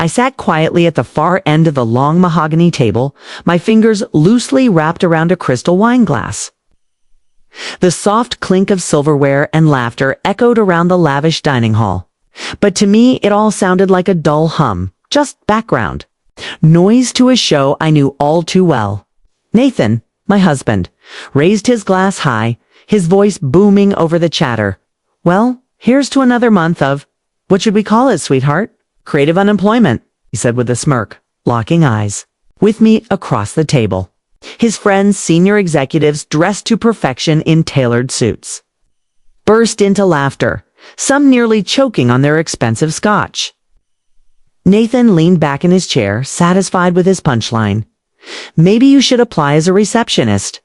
I sat quietly at the far end of the long mahogany table, my fingers loosely wrapped around a crystal wine glass. The soft clink of silverware and laughter echoed around the lavish dining hall. But to me, it all sounded like a dull hum, just background. Noise to a show I knew all too well. Nathan, my husband, raised his glass high, his voice booming over the chatter. "Well, here's to another month of, what should we call it, sweetheart? Creative unemployment," he said with a smirk, locking eyes with me across the table. His friends, senior executives dressed to perfection in tailored suits, burst into laughter, some nearly choking on their expensive scotch. Nathan leaned back in his chair, satisfied with his punchline. "Maybe you should apply as a receptionist.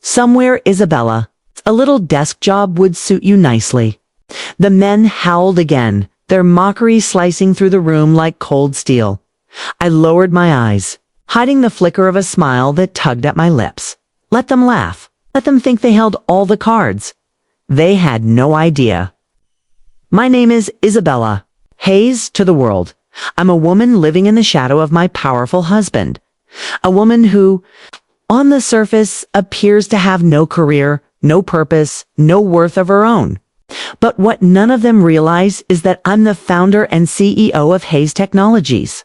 Somewhere, Isabella. A little desk job would suit you nicely." The men howled again, their mockery slicing through the room like cold steel. I lowered my eyes, hiding the flicker of a smile that tugged at my lips. Let them laugh. Let them think they held all the cards. They had no idea. "My name is Isabella. Hayes to the world. I'm a woman living in the shadow of my powerful husband. A woman who, on the surface, appears to have no career, no purpose, no worth of her own. But what none of them realize is that I'm the founder and CEO of Hayes Technologies.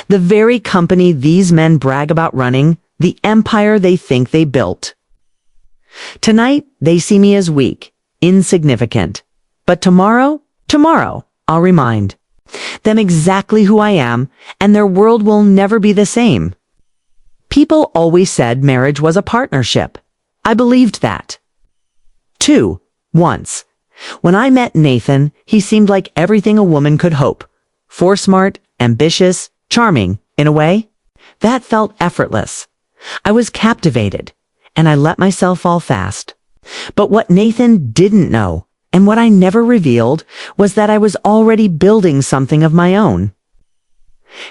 The very company these men brag about running, the empire they think they built. Tonight, they see me as weak, insignificant. But tomorrow, I'll remind them exactly who I am, and their world will never be the same." People always said marriage was a partnership. I believed that. Once. When I met Nathan, he seemed like everything a woman could hope. Force-smart, ambitious, charming, in a way. That felt effortless. I was captivated, and I let myself fall fast. But what Nathan didn't know, and what I never revealed, was that I was already building something of my own.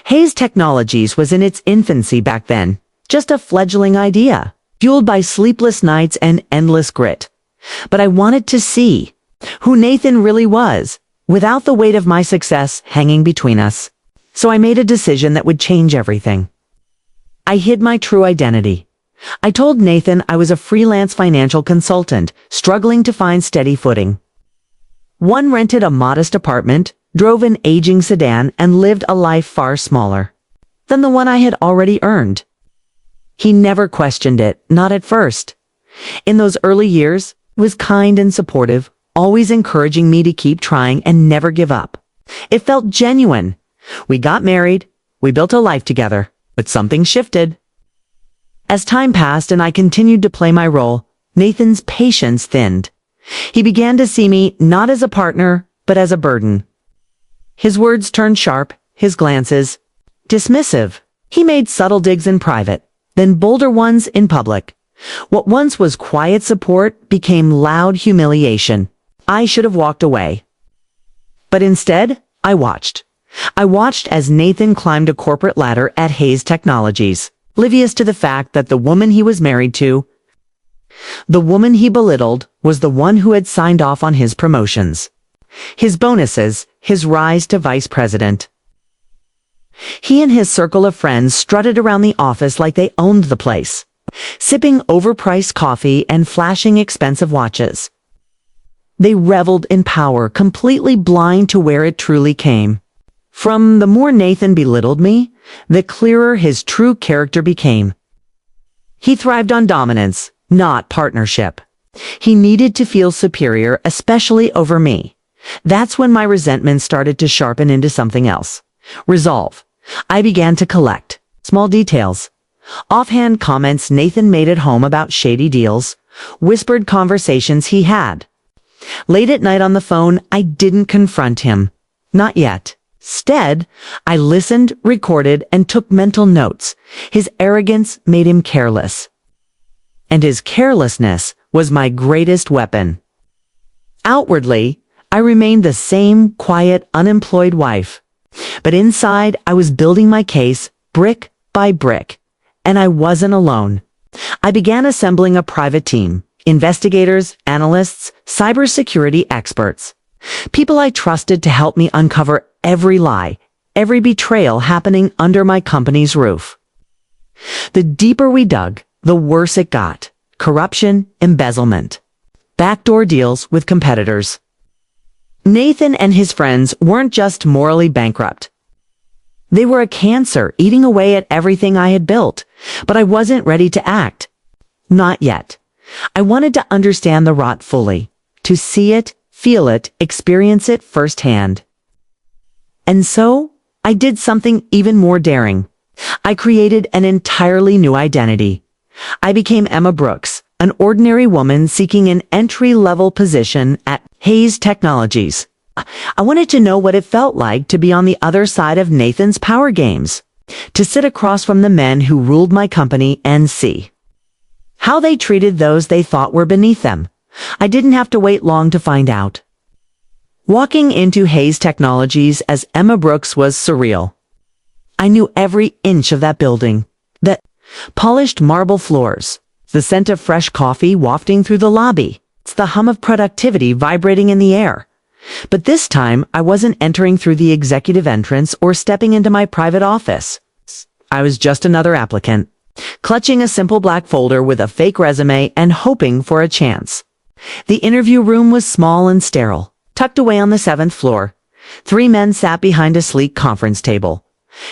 Hayes Technologies was in its infancy back then, just a fledgling idea, fueled by sleepless nights and endless grit. But I wanted to see who Nathan really was, without the weight of my success hanging between us. So I made a decision that would change everything. I hid my true identity. I told Nathan I was a freelance financial consultant, struggling to find steady footing. One rented a modest apartment, drove an aging sedan, and lived a life far smaller than the one I had already earned. He never questioned it, not at first. In those early years, he was kind and supportive, always encouraging me to keep trying and never give up. It felt genuine. We got married, we built a life together, but something shifted. As time passed and I continued to play my role, Nathan's patience thinned. He began to see me not as a partner, but as a burden. His words turned sharp, his glances dismissive. He made subtle digs in private, then bolder ones in public. What once was quiet support became loud humiliation. I should have walked away. But instead, I watched. I watched as Nathan climbed a corporate ladder at Hayes Technologies, oblivious to the fact that the woman he was married to, the woman he belittled, was the one who had signed off on his promotions, his bonuses, his rise to vice president. He and his circle of friends strutted around the office like they owned the place, sipping overpriced coffee and flashing expensive watches. They reveled in power, completely blind to where it truly came. From the more Nathan belittled me, the clearer his true character became. He thrived on dominance, not partnership. He needed to feel superior, especially over me. That's when my resentment started to sharpen into something else. Resolve. I began to collect small details. Offhand comments Nathan made at home about shady deals, whispered conversations he had. Late at night on the phone, I didn't confront him. Not yet. Instead, I listened, recorded, and took mental notes. His arrogance made him careless. And his carelessness was my greatest weapon. Outwardly, I remained the same quiet, unemployed wife. But inside, I was building my case, brick by brick. And I wasn't alone. I began assembling a private team. Investigators, analysts, cybersecurity experts. People I trusted to help me uncover every lie, every betrayal happening under my company's roof. The deeper we dug, the worse it got. Corruption, embezzlement, backdoor deals with competitors. Nathan and his friends weren't just morally bankrupt. They were a cancer eating away at everything I had built, but I wasn't ready to act. Not yet. I wanted to understand the rot fully, to see it, feel it, experience it firsthand. And so, I did something even more daring. I created an entirely new identity. I became Emma Brooks, an ordinary woman seeking an entry-level position at Hayes Technologies. I wanted to know what it felt like to be on the other side of Nathan's power games, to sit across from the men who ruled my company and see how they treated those they thought were beneath them. I didn't have to wait long to find out. Walking into Hayes Technologies as Emma Brooks was surreal. I knew every inch of that building, the polished marble floors, the scent of fresh coffee wafting through the lobby, the hum of productivity vibrating in the air. But this time, I wasn't entering through the executive entrance or stepping into my private office. I was just another applicant, clutching a simple black folder with a fake resume and hoping for a chance. The interview room was small and sterile, tucked away on the 7th floor. 3 men sat behind a sleek conference table.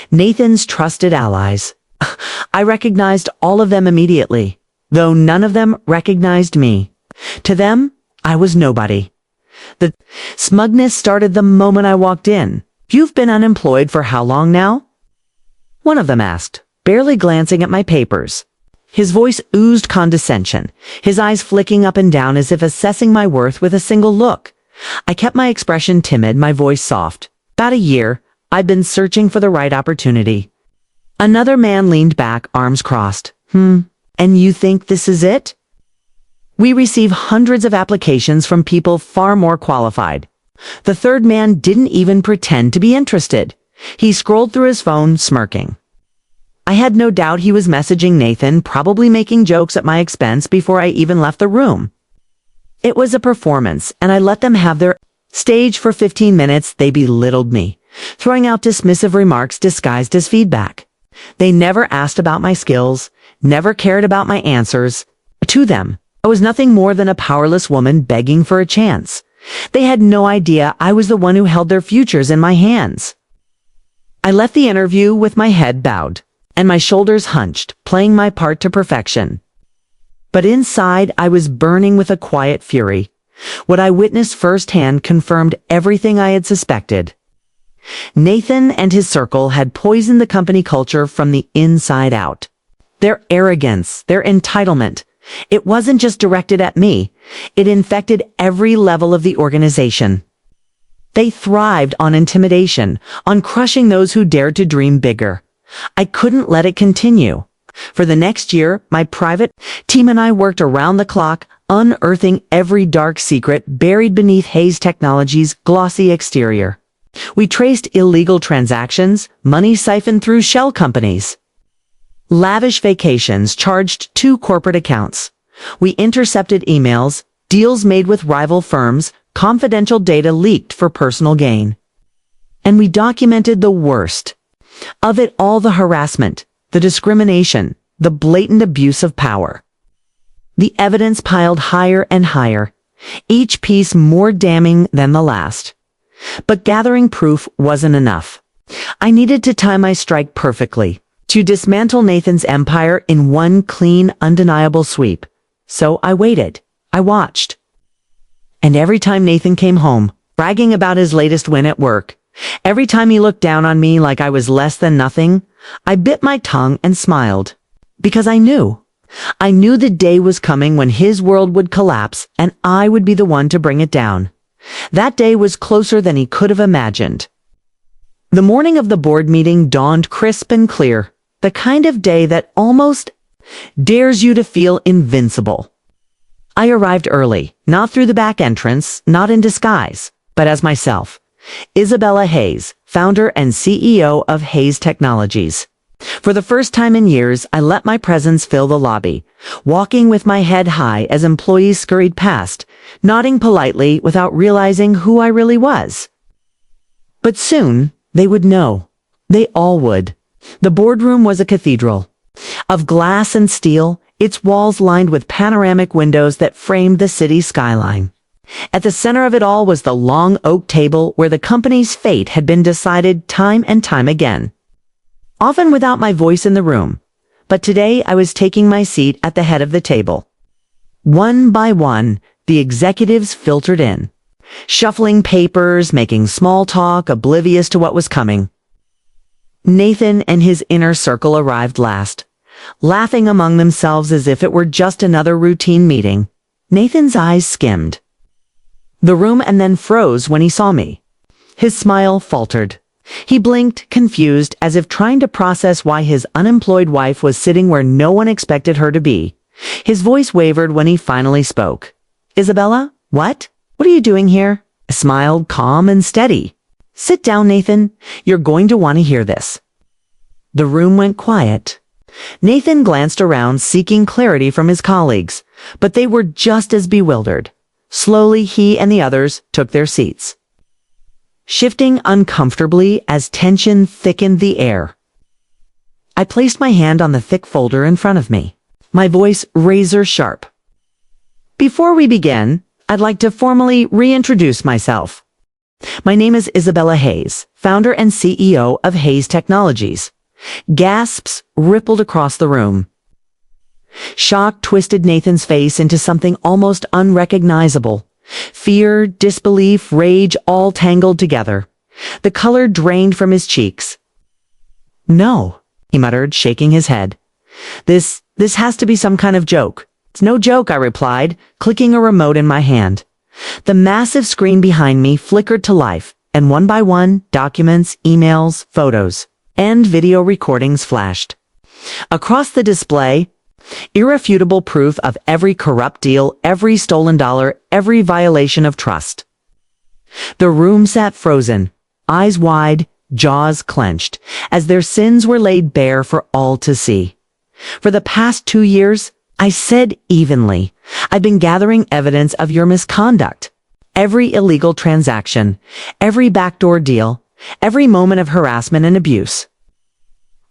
Nathan's trusted allies. I recognized all of them immediately, though none of them recognized me. To them, I was nobody. The smugness started the moment I walked in. "You've been unemployed for how long now?" one of them asked, barely glancing at my papers. His voice oozed condescension, his eyes flicking up and down as if assessing my worth with a single look. I kept my expression timid, my voice soft. "About a year. I've been searching for the right opportunity." Another man leaned back, arms crossed. And you think this is it?" "We receive hundreds of applications from people far more qualified." The third man didn't even pretend to be interested. He scrolled through his phone, smirking. I had no doubt he was messaging Nathan, probably making jokes at my expense before I even left the room. It was a performance, and I let them have their stage for 15 minutes. They belittled me, throwing out dismissive remarks disguised as feedback. They never asked about my skills, never cared about my answers. To them, I was nothing more than a powerless woman begging for a chance. They had no idea I was the one who held their futures in my hands. I left the interview with my head bowed and my shoulders hunched, playing my part to perfection. But inside, I was burning with a quiet fury. What I witnessed firsthand confirmed everything I had suspected. Nathan and his circle had poisoned the company culture from the inside out. Their arrogance, their entitlement. It wasn't just directed at me. It infected every level of the organization. They thrived on intimidation, on crushing those who dared to dream bigger. I couldn't let it continue. For the next year, my private team and I worked around the clock, unearthing every dark secret buried beneath Hayes Technologies' glossy exterior. We traced illegal transactions, money siphoned through shell companies, lavish vacations charged to corporate accounts. We intercepted emails, deals made with rival firms, confidential data leaked for personal gain. And we documented the worst of it all: the harassment, the discrimination, the blatant abuse of power. The evidence piled higher and higher, each piece more damning than the last. But gathering proof wasn't enough. I needed to time my strike perfectly, to dismantle Nathan's empire in one clean, undeniable sweep. So I waited. I watched. And every time Nathan came home, bragging about his latest win at work, every time he looked down on me like I was less than nothing, I bit my tongue and smiled. Because I knew the day was coming when his world would collapse and I would be the one to bring it down. That day was closer than he could have imagined. The morning of the board meeting dawned crisp and clear, the kind of day that almost dares you to feel invincible. I arrived early, not through the back entrance, not in disguise, but as myself. Isabella Hayes, founder and CEO of Hayes Technologies. For the first time in years, I let my presence fill the lobby, walking with my head high as employees scurried past, nodding politely without realizing who I really was. But soon, they would know. They all would. The boardroom was a cathedral. Of glass and steel, its walls lined with panoramic windows that framed the city's skyline. At the center of it all was the long oak table where the company's fate had been decided time and time again. Often without my voice in the room, but today I was taking my seat at the head of the table. One by one, the executives filtered in, shuffling papers, making small talk, oblivious to what was coming. Nathan and his inner circle arrived last, laughing among themselves as if it were just another routine meeting. Nathan's eyes skimmed the room and then froze when he saw me. His smile faltered. He blinked, confused, as if trying to process why his unemployed wife was sitting where no one expected her to be. His voice wavered when he finally spoke. "Isabella, what? What are you doing here?" I smiled, calm and steady. "Sit down, Nathan. You're going to want to hear this." The room went quiet. Nathan glanced around, seeking clarity from his colleagues, but they were just as bewildered. Slowly, he and the others took their seats, shifting uncomfortably as tension thickened the air. I placed my hand on the thick folder in front of me, my voice razor sharp. "Before we begin, I'd like to formally reintroduce myself. My name is Isabella Hayes, founder and CEO of Hayes Technologies." Gasps rippled across the room. Shock twisted Nathan's face into something almost unrecognizable. Fear, disbelief, rage, all tangled together. The color drained from his cheeks. "No," he muttered, shaking his head. This has to be some kind of joke." "It's no joke," I replied, clicking a remote in my hand. The massive screen behind me flickered to life, and one by one, documents, emails, photos, and video recordings flashed. Across the display, irrefutable proof of every corrupt deal, every stolen dollar, every violation of trust. The room sat frozen, eyes wide, jaws clenched, as their sins were laid bare for all to see. For the past 2 years, I said evenly, I've been gathering evidence of your misconduct. Every illegal transaction, every backdoor deal, every moment of harassment and abuse.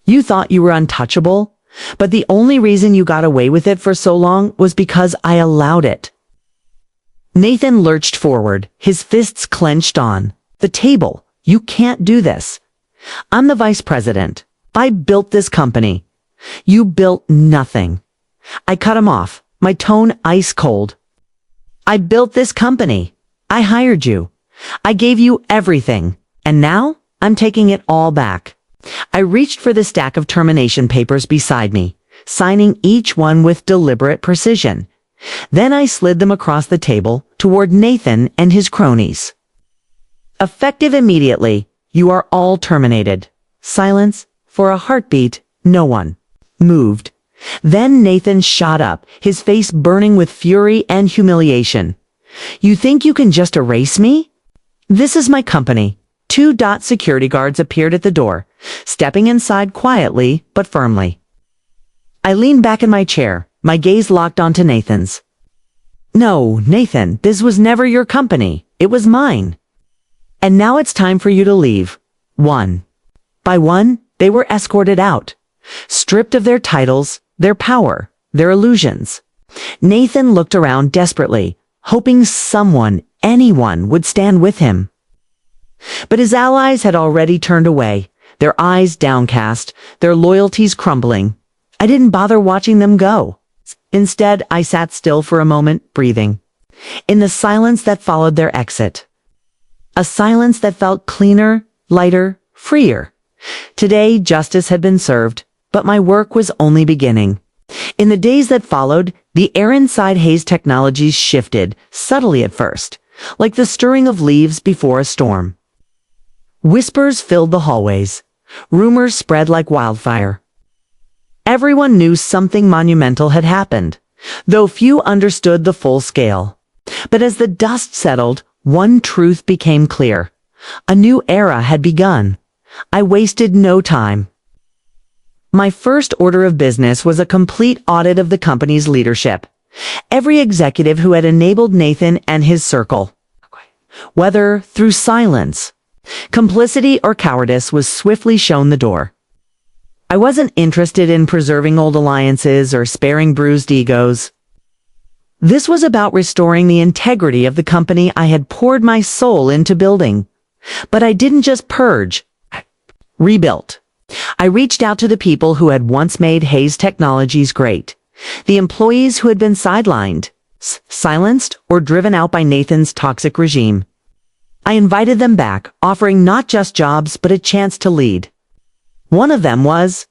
You thought you were untouchable, but the only reason you got away with it for so long was because I allowed it. Nathan lurched forward, his fists clenched on the table. "You can't do this. I'm the vice president. I built this company. You built nothing." I cut him off, my tone ice cold. "I built this company. I hired you. I gave you everything. And now I'm taking it all back." I reached for the stack of termination papers beside me, signing each one with deliberate precision. Then I slid them across the table toward Nathan and his cronies. "Effective immediately, you are all terminated." Silence. For a heartbeat, no one moved. Then Nathan shot up, his face burning with fury and humiliation. "You think you can just erase me? This is my company." 2 security guards appeared at the door, stepping inside quietly but firmly. I leaned back in my chair, my gaze locked onto Nathan's. "No, Nathan, this was never your company. It was mine. And now it's time for you to leave." One by one, they were escorted out, stripped of their titles, their power, their illusions. Nathan looked around desperately, hoping someone, anyone, would stand with him. But his allies had already turned away, their eyes downcast, their loyalties crumbling. I didn't bother watching them go. Instead, I sat still for a moment, breathing, in the silence that followed their exit. A silence that felt cleaner, lighter, freer. Today, justice had been served, but my work was only beginning. In the days that followed, the air inside Hayes Technologies shifted, subtly at first, like the stirring of leaves before a storm. Whispers filled the hallways. Rumors spread like wildfire. Everyone knew something monumental had happened, though few understood the full scale. But as the dust settled, one truth became clear. A new era had begun. I wasted no time. My first order of business was a complete audit of the company's leadership. Every executive who had enabled Nathan and his circle, whether through silence, Complicity or cowardice was swiftly shown the door. I wasn't interested in preserving old alliances or sparing bruised egos. This was about restoring the integrity of the company I had poured my soul into building. But I didn't just purge, I rebuilt. I reached out to the people who had once made Hayes Technologies great. The employees who had been sidelined, silenced, or driven out by Nathan's toxic regime. I invited them back, offering not just jobs but a chance to lead. One of them was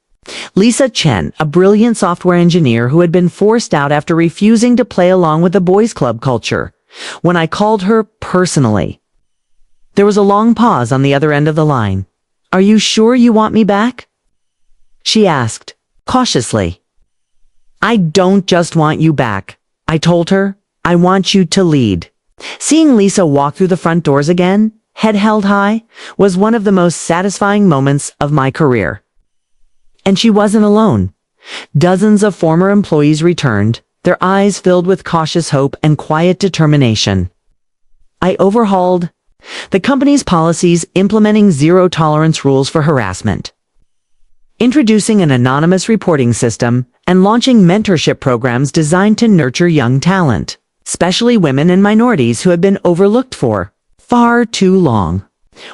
Lisa Chen, a brilliant software engineer who had been forced out after refusing to play along with the boys' club culture. When I called her personally, there was a long pause on the other end of the line. "Are you sure you want me back?" she asked, cautiously. "I don't just want you back," I told her. "I want you to lead." Seeing Lisa walk through the front doors again, head held high, was one of the most satisfying moments of my career. And she wasn't alone. Dozens of former employees returned, their eyes filled with cautious hope and quiet determination. I overhauled the company's policies, implementing zero-tolerance rules for harassment, introducing an anonymous reporting system, and launching mentorship programs designed to nurture young talent, especially women and minorities who had been overlooked for far too long.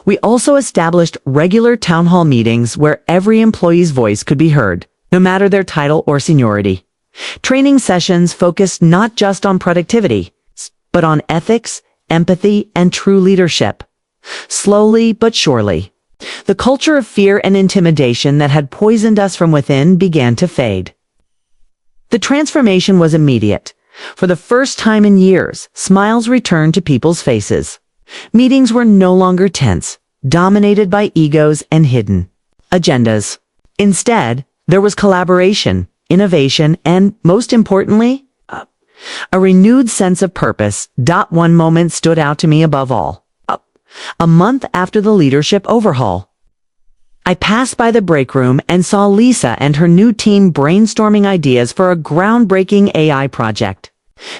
We also established regular town hall meetings where every employee's voice could be heard, no matter their title or seniority. Training sessions focused not just on productivity, but on ethics, empathy, and true leadership. Slowly but surely, the culture of fear and intimidation that had poisoned us from within began to fade. The transformation was immediate. For the first time in years, smiles returned to people's faces. Meetings were no longer tense, dominated by egos and hidden agendas. Instead, there was collaboration, innovation, and, most importantly, a renewed sense of purpose. One moment stood out to me above all. A month after the leadership overhaul, I passed by the break room and saw Lisa and her new team brainstorming ideas for a groundbreaking AI project.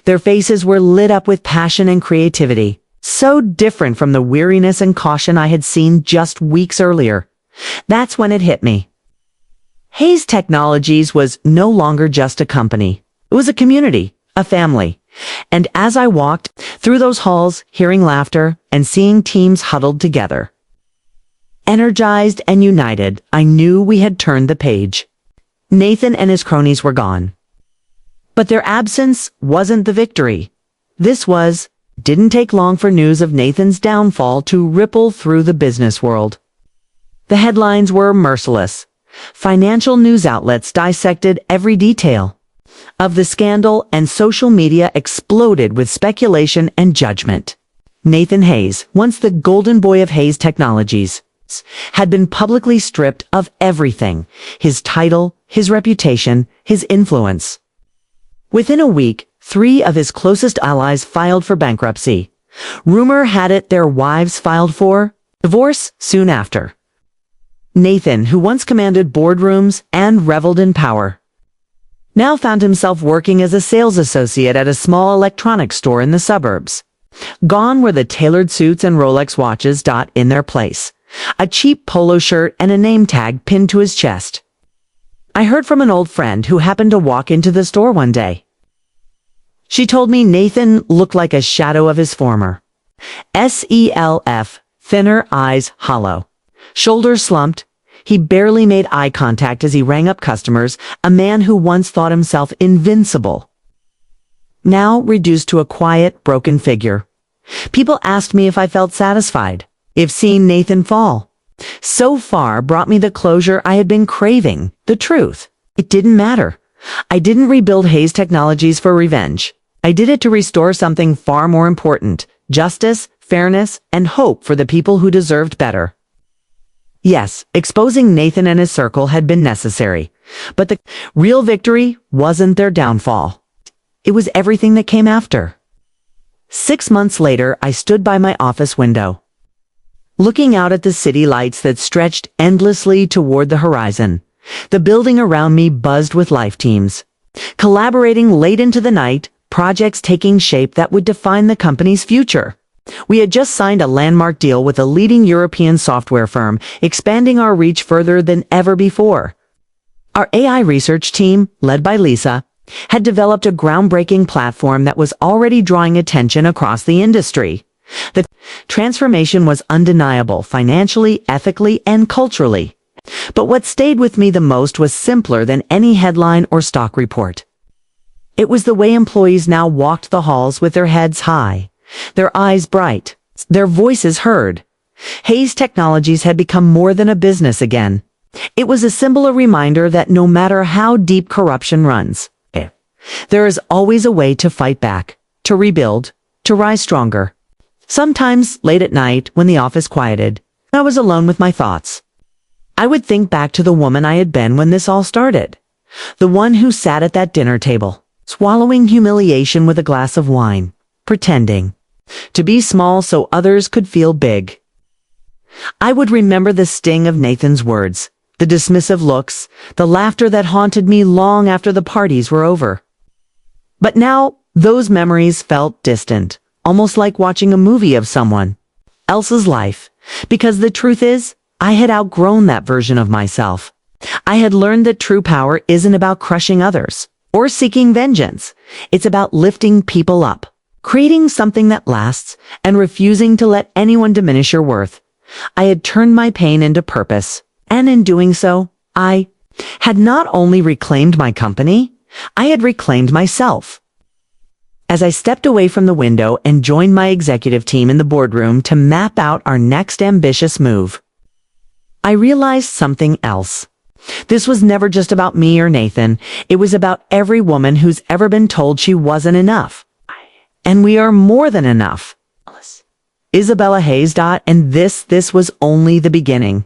Their faces were lit up with passion and creativity, so different from the weariness and caution I had seen just weeks earlier. That's when it hit me. Hayes Technologies was no longer just a company. It was a community, a family. And as I walked through those halls, hearing laughter and seeing teams huddled together, energized and united, I knew we had turned the page. Nathan and his cronies were gone. But their absence wasn't the victory. Didn't take long for news of Nathan's downfall to ripple through the business world. The headlines were merciless. Financial news outlets dissected every detail of the scandal, and social media exploded with speculation and judgment. Nathan Hayes, once the golden boy of Hayes Technologies, had been publicly stripped of everything: his title, his reputation, his influence. Within a week, 3 of his closest allies filed for bankruptcy. Rumor had it their wives filed for divorce soon after. Nathan, who once commanded boardrooms and reveled in power, now found himself working as a sales associate at a small electronics store in the suburbs. Gone were the tailored suits and Rolex watches. In their place, a cheap polo shirt and a name tag pinned to his chest. I heard from an old friend who happened to walk into the store one day. She told me Nathan looked like a shadow of his former self, thinner, eyes hollow, shoulders slumped. He barely made eye contact as he rang up customers, a man who once thought himself invincible, now reduced to a quiet, broken figure. People asked me if I felt satisfied, if seeing Nathan fall so far brought me the closure I had been craving. The truth, it didn't matter. I didn't rebuild Hayes Technologies for revenge. I did it to restore something far more important: justice, fairness, and hope for the people who deserved better. Yes, exposing Nathan and his circle had been necessary, but the real victory wasn't their downfall. It was everything that came after. 6 months later, I stood by my office window, looking out at the city lights that stretched endlessly toward the horizon. The building around me buzzed with life teams, collaborating late into the night, projects taking shape that would define the company's future. We had just signed a landmark deal with a leading European software firm, expanding our reach further than ever before. Our AI research team, led by Lisa, had developed a groundbreaking platform that was already drawing attention across the industry. The transformation was undeniable financially, ethically, and culturally. But what stayed with me the most was simpler than any headline or stock report. It was the way employees now walked the halls with their heads high, their eyes bright, their voices heard. Hayes Technologies had become more than a business again. It was a symbol, a reminder that no matter how deep corruption runs, there is always a way to fight back, to rebuild, to rise stronger. Sometimes, late at night, when the office quieted, I was alone with my thoughts. I would think back to the woman I had been when this all started. The one who sat at that dinner table, swallowing humiliation with a glass of wine, pretending to be small so others could feel big. I would remember the sting of Nathan's words, the dismissive looks, the laughter that haunted me long after the parties were over. But now, those memories felt distant, almost like watching a movie of someone else's life, because the truth is, I had outgrown that version of myself. I had learned that true power isn't about crushing others or seeking vengeance. It's about lifting people up, creating something that lasts, and refusing to let anyone diminish your worth. I had turned my pain into purpose, and in doing so, I had not only reclaimed my company, I had reclaimed myself. As I stepped away from the window and joined my executive team in the boardroom to map out our next ambitious move, I realized something else. This was never just about me or Nathan. It was about every woman who's ever been told she wasn't enough. And we are more than enough. Isabella Hayes. And this was only the beginning.